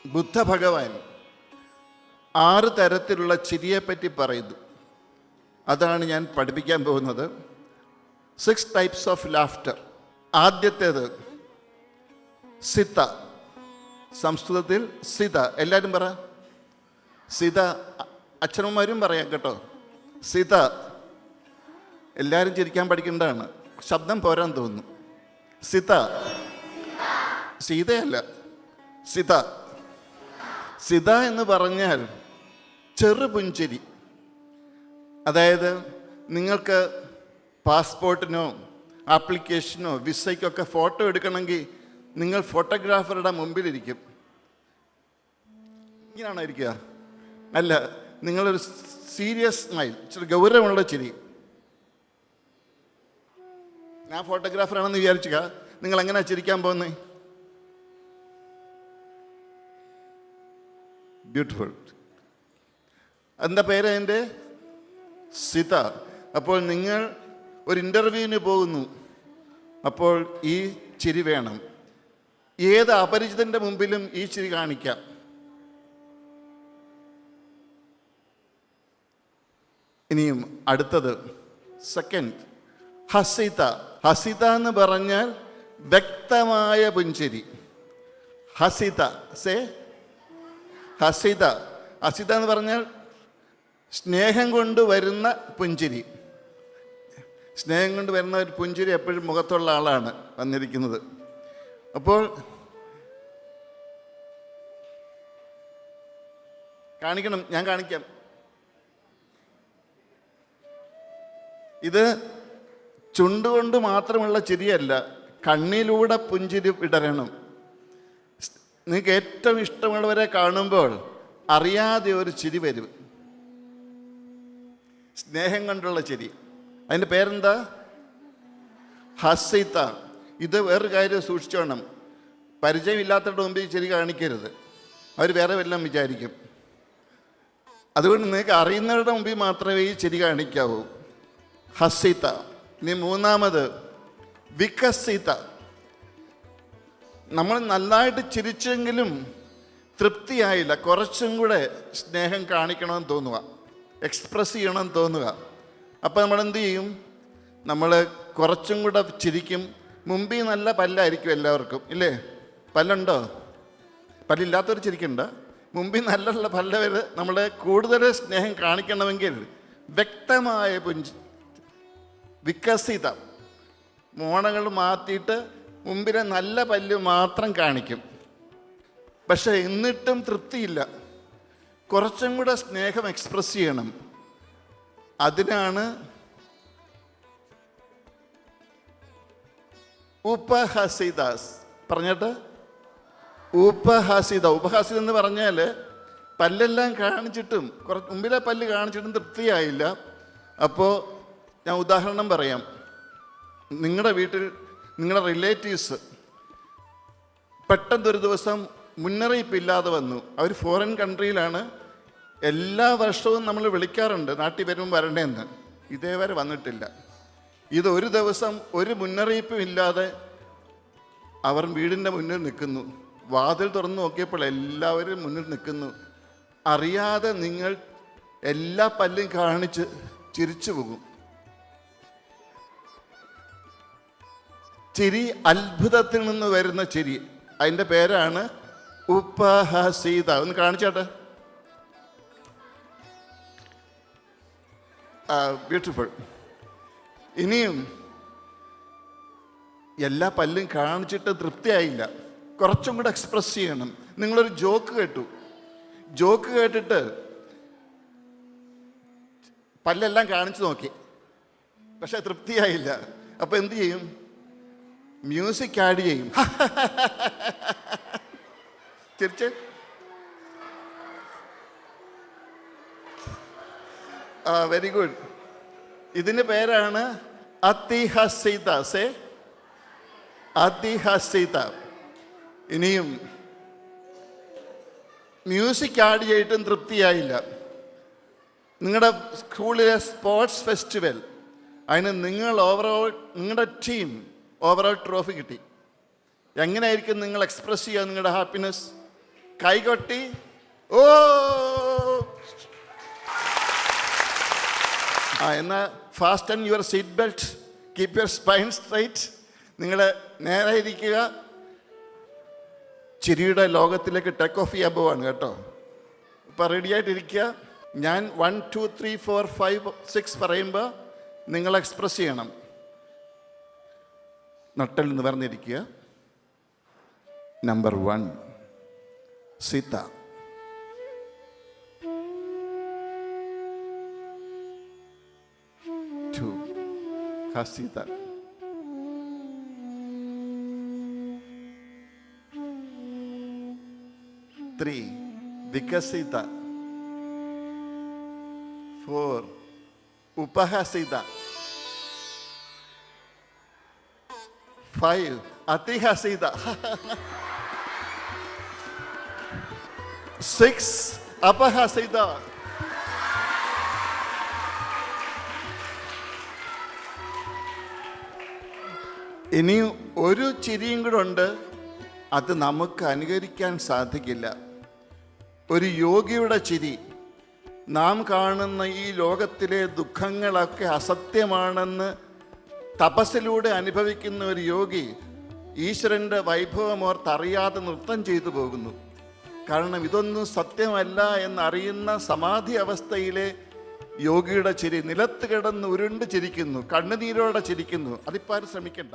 ബുദ്ധ ഭഗവാൻ 6 തരത്തിലുള്ള ചിരിയെപ്പറ്റി പറയുന്നു. അതാണ് ഞാൻ പഠിപ്പിക്കാൻ പോകുന്നത്. 6 ടൈപ്സ് ഓഫ് ലാഫ്റ്റർ. ആദ്യത്തേത് സിത. സംസ്കൃതത്തിൽ സിത. എല്ലാവരും പറ സിത. അച്ഛനമ്മമാരും പറയാം കേട്ടോ. സിത. എല്ലാവരും ചിരിക്കാൻ പഠിക്കേണ്ടതാണ്. ശബ്ദം പോരാൻ തോന്നുന്നു. സിത. സീതയല്ല, സിത. സിത എന്ന് പറഞ്ഞാൽ ചെറുപുഞ്ചിരി. അതായത് നിങ്ങൾക്ക് പാസ്പോർട്ടിനോ ആപ്ലിക്കേഷനോ വിസയ്ക്കൊക്കെ ഫോട്ടോ എടുക്കണമെങ്കിൽ നിങ്ങൾ ഫോട്ടോഗ്രാഫറുടെ മുമ്പിലിരിക്കും. ഇങ്ങനെയാണോ ഇരിക്കുക? അല്ല, നിങ്ങളൊരു സീരിയസ് സ്മൈൽ, ഇച്ചിരി ഗൗരവമുള്ള ചിരി. ഞാൻ ഫോട്ടോഗ്രാഫറാണെന്ന് വിചാരിച്ചുക. നിങ്ങൾ എങ്ങനെയാ ചിരിക്കാൻ പോകുന്നത്? ബ്യൂട്ടിഫുൾ. എന്താ പേര് എൻ്റെ? സിത. അപ്പോൾ നിങ്ങൾ ഒരു ഇൻ്റർവ്യൂവിന് പോകുന്നു. അപ്പോൾ ഈ ചിരി വേണം. ഏത് അപരിചിതൻ്റെ മുമ്പിലും ഈ ചിരി കാണിക്കാം. ഇനിയും അടുത്തത് സെക്കൻഡ് ഹസിത. ഹസിത എന്ന് പറഞ്ഞാൽ വ്യക്തമായ പുഞ്ചിരി. ഹസിത. സേ ഹസിത. ഹസിത എന്ന് പറഞ്ഞാൽ സ്നേഹം കൊണ്ട് വരുന്ന പുഞ്ചിരി. സ്നേഹം കൊണ്ട് വരുന്ന ഒരു പുഞ്ചിരി എപ്പോഴും മുഖത്തുള്ള ആളാണ് വന്നിരിക്കുന്നത്. അപ്പോൾ കാണിക്കണം, ഞാൻ കാണിക്കാം. ഇത് ചുണ്ടുകൊണ്ട് മാത്രമുള്ള ചിരിയല്ല, കണ്ണിലൂടെ പുഞ്ചിരി വിടരണം. നിങ്ങൾക്ക് ഏറ്റവും ഇഷ്ടമുള്ളവരെ കാണുമ്പോൾ അറിയാതെ ഒരു ചിരി വരും. സ്നേഹം കൊണ്ടുള്ള ചിരി. അതിൻ്റെ പേരെന്താ? ഹസിത. ഇത് വേറൊരു കാര്യം സൂക്ഷിച്ചോണം. പരിചയമില്ലാത്തവരുടെ മുമ്പിൽ ചിരി കാണിക്കരുത്. അവർ വേറെ വല്ലതും വിചാരിക്കും. അതുകൊണ്ട് നിങ്ങൾക്ക് അറിയുന്നവരുടെ മുമ്പിൽ മാത്രമേ ഈ ചിരി കാണിക്കാവൂ. ഹസിത. ഇനി മൂന്നാമത് വികസിത. നമ്മൾ നന്നായിട്ട് ചിരിച്ചെങ്കിലും തൃപ്തിയായില്ല, കുറച്ചും കൂടെ സ്നേഹം കാണിക്കണമെന്ന് തോന്നുക, എക്സ്പ്രസ് ചെയ്യണമെന്ന് തോന്നുക. അപ്പോൾ നമ്മൾ എന്ത് ചെയ്യും? നമ്മൾ കുറച്ചും കൂടെ ചിരിക്കും. മുമ്പിൽ നല്ല പല്ലായിരിക്കും എല്ലാവർക്കും, ഇല്ലേ? പല്ലുണ്ടോ? പല്ലില്ലാത്തവർ ചിരിക്കണ്ട. മുമ്പിൽ നല്ല പല്ലവർ നമ്മളെ കൂടുതൽ സ്നേഹം കാണിക്കണമെങ്കിൽ വ്യക്തമായ വികസിത. മോണകൾ മാറ്റിയിട്ട് മുമ്പിലെ നല്ല പല്ല് മാത്രം കാണിക്കും. പക്ഷെ എന്നിട്ടും തൃപ്തിയില്ല, കുറച്ചും കൂടെ സ്നേഹം എക്സ്പ്രസ് ചെയ്യണം. അതിനാണ് ഉപഹസിതാസ്. പറഞ്ഞിട്ട് ഉപഹസിത. ഉപഹസിത എന്ന് പറഞ്ഞാൽ പല്ലെല്ലാം കാണിച്ചിട്ടും മുമ്പിലെ പല്ല് കാണിച്ചിട്ടും തൃപ്തിയായില്ല. അപ്പോൾ ഞാൻ ഉദാഹരണം പറയാം. നിങ്ങളുടെ വീട്ടിൽ നിങ്ങളുടെ റിലേറ്റീവ്സ് പെട്ടെന്നൊരു ദിവസം മുന്നറിയിപ്പില്ലാതെ വന്നു. അവർ ഫോറിൻ കൺട്രിയിലാണ്. എല്ലാ വർഷവും നമ്മൾ വിളിക്കാറുണ്ട് നാട്ടിൽ വരുമ്പോൾ വരണ്ടേന്ന്. ഇതേവരെ വന്നിട്ടില്ല. ഇത് ഒരു ദിവസം ഒരു മുന്നറിയിപ്പും ഇല്ലാതെ അവർ വീടിൻ്റെ മുന്നിൽ നിൽക്കുന്നു. വാതിൽ തുറന്ന് നോക്കിയപ്പോൾ എല്ലാവരും മുന്നിൽ നിൽക്കുന്നു. അറിയാതെ നിങ്ങൾ എല്ലാ പല്ലും കാണിച്ച് ചിരിച്ചു പോകും. ചിരി അത്ഭുതത്തിൽ നിന്ന് വരുന്ന ചിരി. അതിൻ്റെ പേരാണ് ഉപഹസിത. ഒന്ന് കാണിച്ചാട്ടെ. ബ്യൂട്ടിഫുൾ. ഇനിയും എല്ലാ പല്ലും കാണിച്ചിട്ട് തൃപ്തിയായില്ല, കുറച്ചും കൂടെ എക്സ്പ്രസ് ചെയ്യണം. നിങ്ങളൊരു ജോക്ക് കേട്ടു. ജോക്ക് കേട്ടിട്ട് പല്ലെല്ലാം കാണിച്ചു നോക്കി, പക്ഷെ തൃപ്തിയായില്ല. അപ്പോൾ എന്ത് ചെയ്യും? മ്യൂസിക് ആഡ് ചെയ്യും. തിരിച്ച് വെരി ഗുഡ്. ഇതിന് പേരാണ് അതിഹസിത. സേ അതിഹസിത. ഇനിയും മ്യൂസിക് ആഡ് ചെയ്തിട്ടും തൃപ്തിയായില്ല. നിങ്ങളുടെ സ്കൂളിലെ സ്പോർട്സ് ഫെസ്റ്റിവൽ, അതിന് നിങ്ങളുടെ ടീം ഓവറോൾ ട്രോഫി കിട്ടി. എങ്ങനെയായിരിക്കും നിങ്ങൾ എക്സ്പ്രസ് ചെയ്യുക നിങ്ങളുടെ ഹാപ്പിനെസ്? കൈകൊട്ടി ഓ എന്നാൽ fast and your seat belt, keep your spine straight. നിങ്ങൾ നേരെ ഇരിക്കുക. ചിരിയുടെ ലോകത്തിലേക്ക് ടേക്ക് ഓഫ് ചെയ്യാൻ പോവാണ് കേട്ടോ. ഇപ്പം റെഡിയായിട്ടിരിക്കുക. ഞാൻ 1 2 3 4 5 6 പറയുമ്പോൾ നിങ്ങൾ എക്സ്പ്രസ് ചെയ്യണം. നട്ടൽ നിവർന്നിരിക്കുക. നമ്പർ 1 സീത. 2 ഹസീത. 3 വികസിത. 4 ഉപഹസിത. 5 അതിഹസിത. 6 അപഹസിത. ഇനി ഒരു ചിരിയും കൂടെ ഉണ്ട്. അത് നമുക്ക് അനുകരിക്കാൻ സാധിക്കില്ല. ഒരു യോഗിയുടെ ചിരി. നാം കാണുന്ന ഈ ലോകത്തിലെ ദുഃഖങ്ങളൊക്കെ അസത്യമാണെന്ന് തപസ്സിലൂടെ അനുഭവിക്കുന്ന ഒരു യോഗി ഈശ്വരൻ്റെ വൈഭവമോർത്തറിയാതെ നൃത്തം ചെയ്തു പോകുന്നു. കാരണം ഇതൊന്നും സത്യമല്ല എന്നറിയുന്ന സമാധി അവസ്ഥയിലെ യോഗിയുടെ ചിരി നിലത്ത് കിടന്ന് ഉരുണ്ട് ചിരിക്കുന്നു, കണ്ണുനീരോടെ ചിരിക്കുന്നു. അതിപ്പോൾ ആരും ശ്രമിക്കണ്ട.